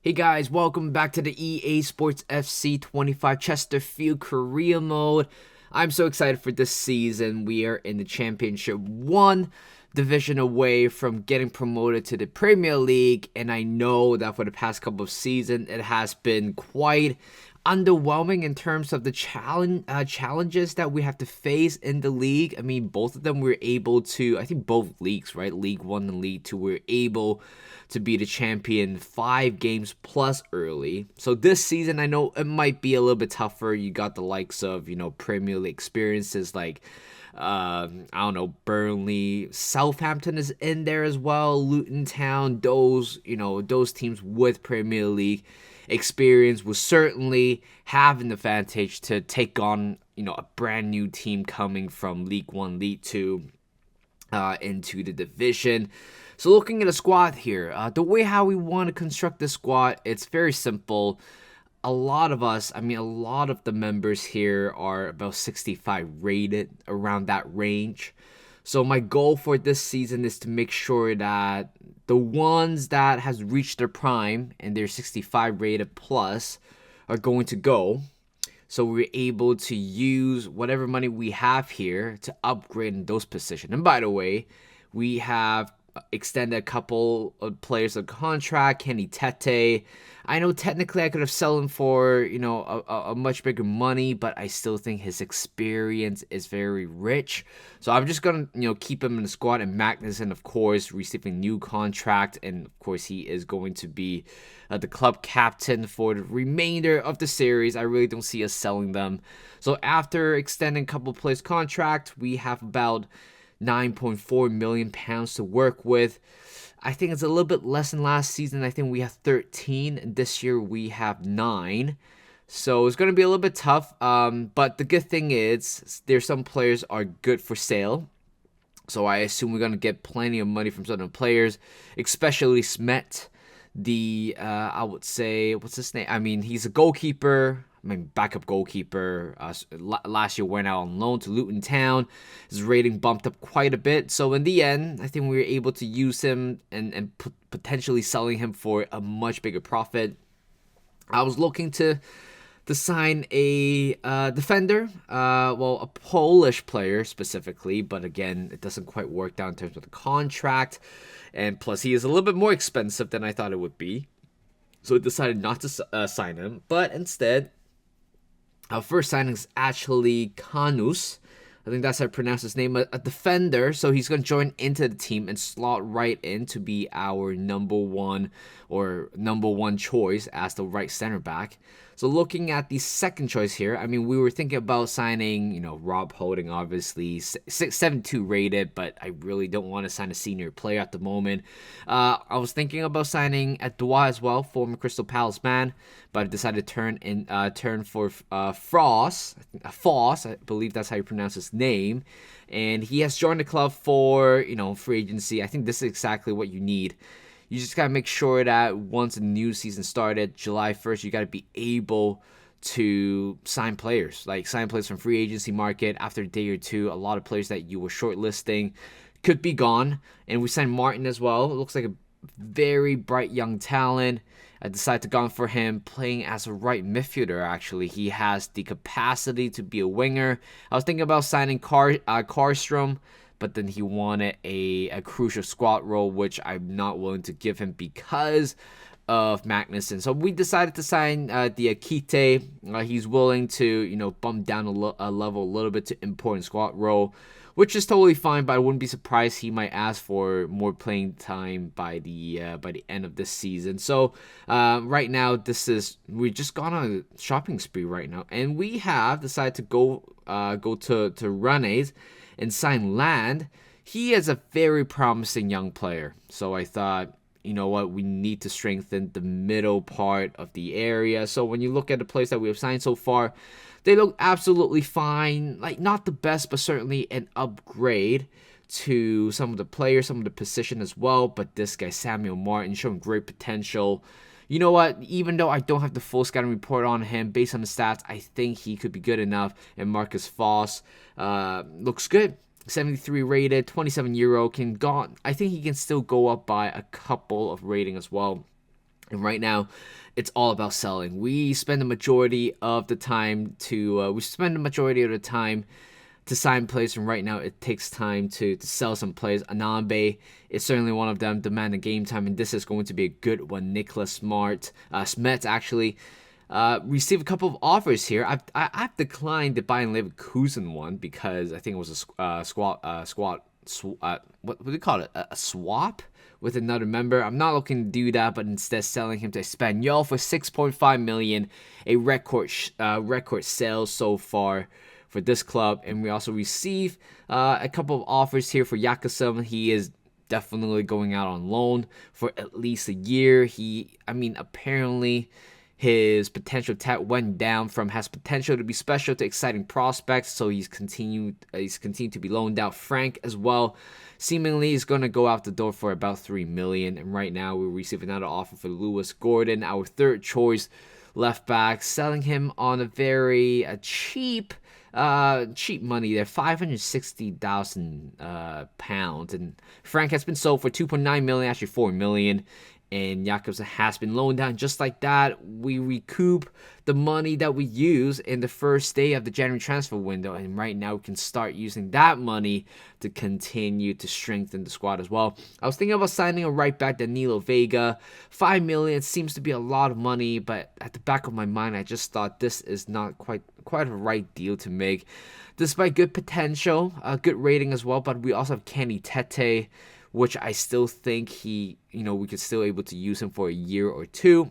Hey guys, welcome back to the EA Sports FC 25 Chesterfield Career Mode. I'm so excited for this season. We are in the Championship 1 division away from getting promoted to the Premier League, and I know that for the past couple of seasons it has been quite underwhelming in terms of the challenges that we have to face in the league. I mean, both of them were able to, I think both leagues, right? League 1 and League 2 were able to be the champion 5 games plus early. So this season, I know it might be a little bit tougher. You got the likes of, Premier League experiences like I don't know, Burnley, Southampton is in there as well, Luton Town, those teams with Premier League experience will certainly have an advantage to take on, a brand new team coming from League 1, League 2 into the division. So looking at a squad here, the way how we want to construct the squad, it's very simple. A lot of the members here are about 65 rated, around that range. So my goal for this season is to make sure that the ones that has reached their prime and they're 65 rated plus are going to go. So we're able to use whatever money we have here to upgrade in those positions. And by the way, we have extended a couple of players of contract. Kenny Tete, I know technically I could have sold him for a much bigger money, but I still think his experience is very rich. So I'm just gonna keep him in the squad. And Magnuson, of course, receiving new contract, and of course he is going to be the club captain for the remainder of the series. I really don't see us selling them. So after extending a couple players contract, we have about £9.4 million to work with. I think it's a little bit less than last season. I think we have 13, and this year we have 9. So it's going to be a little bit tough. But the good thing is there's some players are good for sale. So I assume we're going to get plenty of money from some of the players, especially Smet. I would say, what's his name? I mean, he's a goalkeeper. Backup goalkeeper. Last year went out on loan to Luton Town. His rating bumped up quite a bit. So in the end, I think we were able to use him and potentially selling him for a much bigger profit. I was looking to sign a defender, a Polish player specifically, but again, it doesn't quite work out in terms of the contract, and plus he is a little bit more expensive than I thought it would be. So I decided not to sign him, but instead, our first signing is actually Kanus. I think that's how I pronounce his name, a defender. So he's going to join into the team and slot right in to be our number one choice as the right center back. So looking at the second choice here, I mean, we were thinking about signing, Rob Holding, obviously, 72 rated, but I really don't want to sign a senior player at the moment. I was thinking about signing Edouard as well, former Crystal Palace man, but I decided to turn for Foss, I believe that's how you pronounce his name, and he has joined the club for, free agency. I think this is exactly what you need. You just got to make sure that once the new season started, July 1st, you got to be able to sign players from free agency market. After a day or two, a lot of players that you were shortlisting could be gone. And we signed Martin as well. It looks like a very bright young talent. I decided to go for him playing as a right midfielder, actually. He has the capacity to be a winger. I was thinking about signing Karlstrom, but then he wanted a crucial squad role, which I'm not willing to give him because of Magnuson. So we decided to sign Diakite. He's willing to, bump down a level a little bit to important squad role, which is totally fine, but I wouldn't be surprised he might ask for more playing time by the end of this season. So right now, we've just gone on a shopping spree right now, and we have decided to go to Rennes and sign Land. He is a very promising young player. So I thought, you know what, we need to strengthen the middle part of the area. So when you look at the players that we have signed so far, they look absolutely fine. Like, not the best, but certainly an upgrade to some of the players, some of the position as well. But this guy, Samuel Martin, showing great potential. You know what? Even though I don't have the full scouting report on him, based on the stats, I think he could be good enough. And Marcus Foss looks good. 73 rated, 27 euro. I think he can still go up by a couple of rating as well. And right now, it's all about selling. We spend the majority of the time to sign players, and right now it takes time to sell some players. Anambe is certainly one of them, demanding game time, and this is going to be a good one. Nicholas Smets actually received a couple of offers here. I've declined the Bayern Leverkusen one because I think it was what do you call it? A swap with another member. I'm not looking to do that, but instead selling him to Espanyol for 6.5 million, a record sales so far for this club. And we also receive a couple of offers here for Yakasum. He is definitely going out on loan for at least a year. Apparently his potential tag went down from has potential to be special to exciting prospects, so he's continued to be loaned out. Frank as well, seemingly is going to go out the door for about 3 million, and right now we receive another offer for Lewis Gordon, our third choice left back, selling him on a very cheap money there, £560,000, and Frank has been sold for 2.9 million, actually 4 million. And Jakobsen has been loaned down. Just like that, we recoup the money that we use in the first day of the January transfer window. And right now, we can start using that money to continue to strengthen the squad as well. I was thinking about signing a right back, Danilo Vega. 5 million seems to be a lot of money, but at the back of my mind, I just thought this is not quite a right deal to make. Despite good potential, good rating as well, but we also have Kenny Tete, which I still think we could still able to use him for a year or two.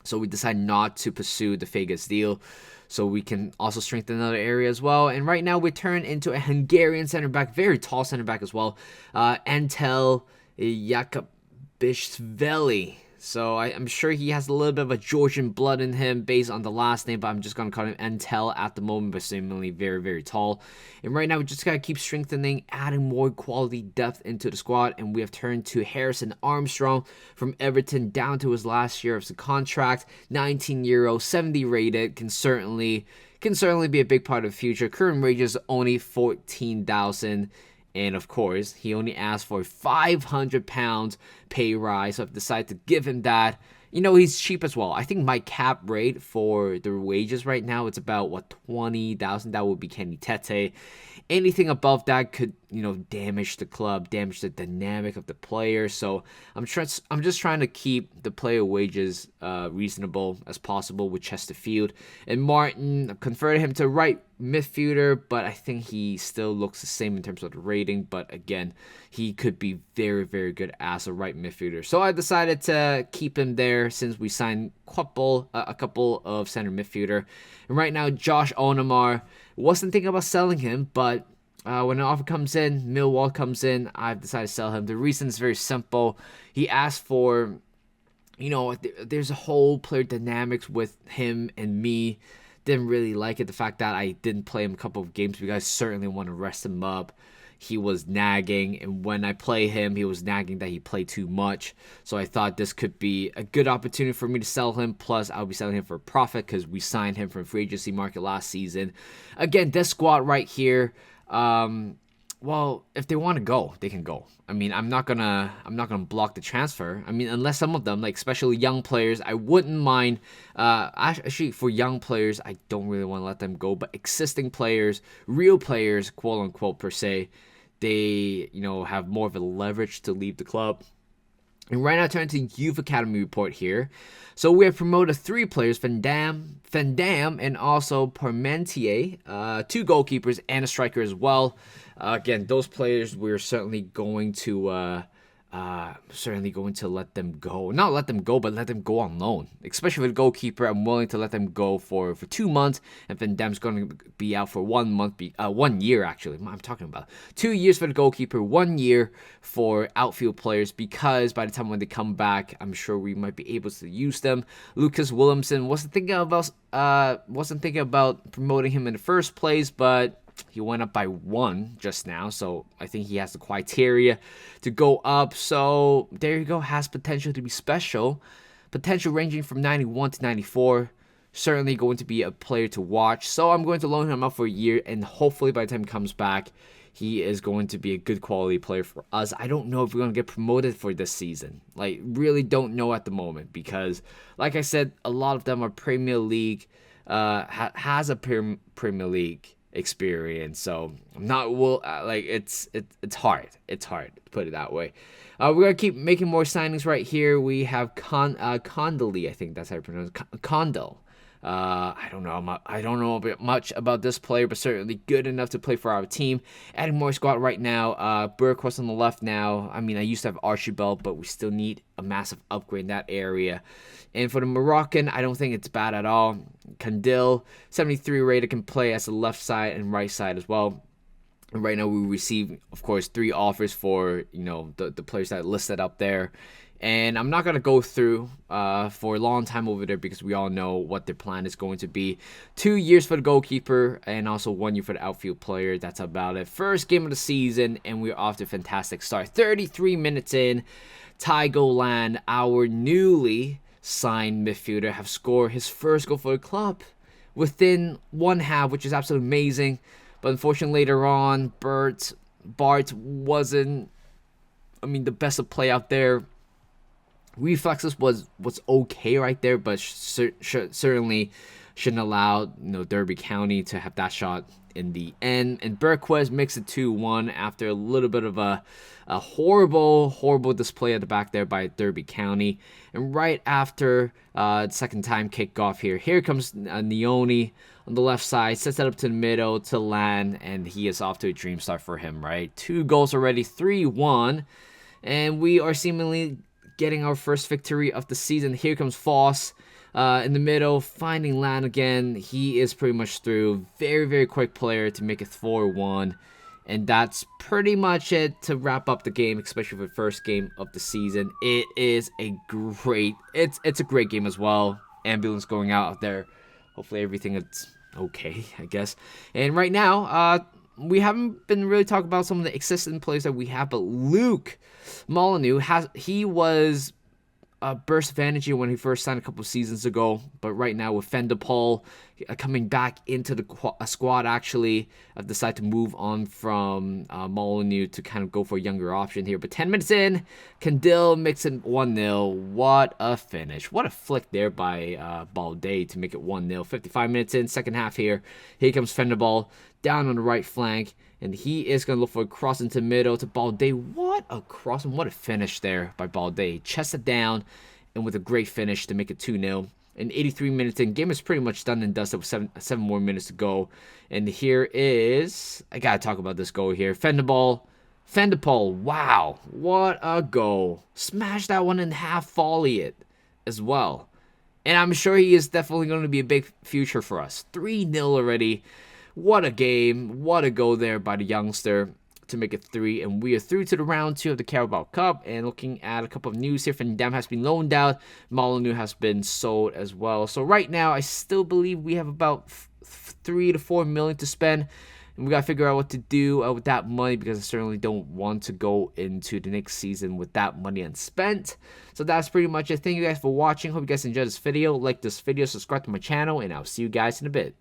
So we decided not to pursue the Vegas deal, so we can also strengthen another area as well. And right now we turn into a Hungarian center back, very tall center back as well, Antel Jakabishvili. So I'm sure he has a little bit of a Georgian blood in him based on the last name, but I'm just going to call him Entel at the moment, but seemingly very, very tall. And right now, we just got to keep strengthening, adding more quality depth into the squad, and we have turned to Harrison Armstrong from Everton down to his last year of the contract, 19-year-old, 70 rated, can certainly be a big part of the future. Current wages only 14,000. And of course, he only asked for £500 pay rise. So I've decided to give him that. He's cheap as well. I think my cap rate for the wages right now, it's about 20,000. That would be Kenny Tete. Anything above that could, damage the club, damage the dynamic of the player. So I'm just trying to keep the player wages reasonable as possible with Chesterfield. And Martin, I've converted him to right midfielder, but I think he still looks the same in terms of the rating. But again, he could be very, very good as a right midfielder. So I decided to keep him there since we signed a couple of center midfielder. And right now, Josh Onomar, wasn't thinking about selling him, but when an offer comes in, Millwall comes in, I've decided to sell him. The reason is very simple. He asked for, there's a whole player dynamics with him and me. Didn't really like it. The fact that I didn't play him a couple of games because I certainly want to rest him up. He was nagging, and when I play him, he was nagging that he played too much. So I thought this could be a good opportunity for me to sell him. Plus, I'll be selling him for a profit because we signed him from free agency market last season. Again, this squad right here, if they want to go, they can go. I'm not gonna block the transfer. Unless some of them, like especially young players, I wouldn't mind. Actually, for young players, I don't really want to let them go. But existing players, real players, quote unquote per se, they have more of a leverage to leave the club. And right now, turn to Youth Academy report here. So we have promoted 3 players, Van Dam, and also Parmentier, 2 goalkeepers and a striker as well. Again, those players we're certainly going to let them go. Not let them go, but let them go on loan. Especially with the goalkeeper, I'm willing to let them go for 2 months, and Van Dam's going to be out for 1 month, 1 year actually. I'm talking about 2 years for the goalkeeper, 1 year for outfield players, because by the time when they come back, I'm sure we might be able to use them. Lucas Williamson wasn't thinking about promoting him in the first place, but he went up by 1 just now, so I think he has the criteria to go up. So there you go, has potential to be special. Potential ranging from 91 to 94. Certainly going to be a player to watch. So I'm going to loan him up for a year, and hopefully by the time he comes back, he is going to be a good quality player for us. I don't know if we're going to get promoted for this season. Like, really don't know at the moment because, like I said, a lot of them are Premier League, has a Premier League experience. So I'm not it's hard. It's hard to put it that way. We're gonna keep making more signings right here. We have Condley, I think that's how you pronounce it. Condell. I don't know much about this player, but certainly good enough to play for our team. Adding more squad right now. Burquist on the left now. I mean, I used to have Archibald, but we still need a massive upgrade in that area. And for the Moroccan, I don't think it's bad at all. Kandil, 73 rated, can play as the left side and right side as well. And right now we receive, of course, 3 offers for, the players that listed up there. And I'm not going to go through for a long time over there because we all know what their plan is going to be. 2 years for the goalkeeper and also 1 year for the outfield player. That's about it. First game of the season, and we're off to a fantastic start. 33 minutes in, Tygo Land, our newly signed midfielder, have scored his first goal for the club within 1 half, which is absolutely amazing. But unfortunately, later on, Bart wasn't, the best of play out there. Reflexes was okay right there, but certainly shouldn't allow Derby County to have that shot in the end. And Burquist makes it 2-1 after a little bit of a horrible display at the back there by Derby County. And right after the second time kickoff here comes Neone on the left side, sets it up to the middle to Land, and he is off to a dream start for him, right? 2 goals already, 3-1, and we are seemingly getting our first victory of the season. Here comes Foss in the middle, finding Land again. He is pretty much through. Very, very quick player to make it 4-1. And that's pretty much it to wrap up the game, especially for the first game of the season. It is a great, it's a great game as well. Ambulance going out there. Hopefully everything is okay, I guess. And right now, we haven't been really talking about some of the existing players that we have, but Luke Molyneux he was a burst of energy when he first signed a couple of seasons ago, but right now with Fendapol coming back into the squad, actually, I've decided to move on from Molyneux to kind of go for a younger option here. But 10 minutes in, Kandil makes it 1-0. What a finish. What a flick there by Balde to make it 1-0. 55 minutes in, second half here. Here comes Fendapol down on the right flank, and he is going to look for a cross into middle to Balde. What a cross and what a finish there by Balde. Chested down and with a great finish to make it 2-0. And 83 minutes in, game is pretty much done and dusted with seven more minutes to go. And here is, I got to talk about this goal here. Fendapol, wow, what a goal. Smash that one in half, volley it as well. And I'm sure he is definitely going to be a big future for us. 3-0 already. What a game. What a goal there by the youngster to make it 3. And we are through to the round 2 of the Carabao Cup. And looking at a couple of news here, Van Dam has been loaned out. Molyneux has been sold as well. So right now, I still believe we have about 3 to 4 million to spend. And we got to figure out what to do with that money, because I certainly don't want to go into the next season with that money unspent. So that's pretty much it. Thank you guys for watching. Hope you guys enjoyed this video. Like this video, subscribe to my channel, and I'll see you guys in a bit.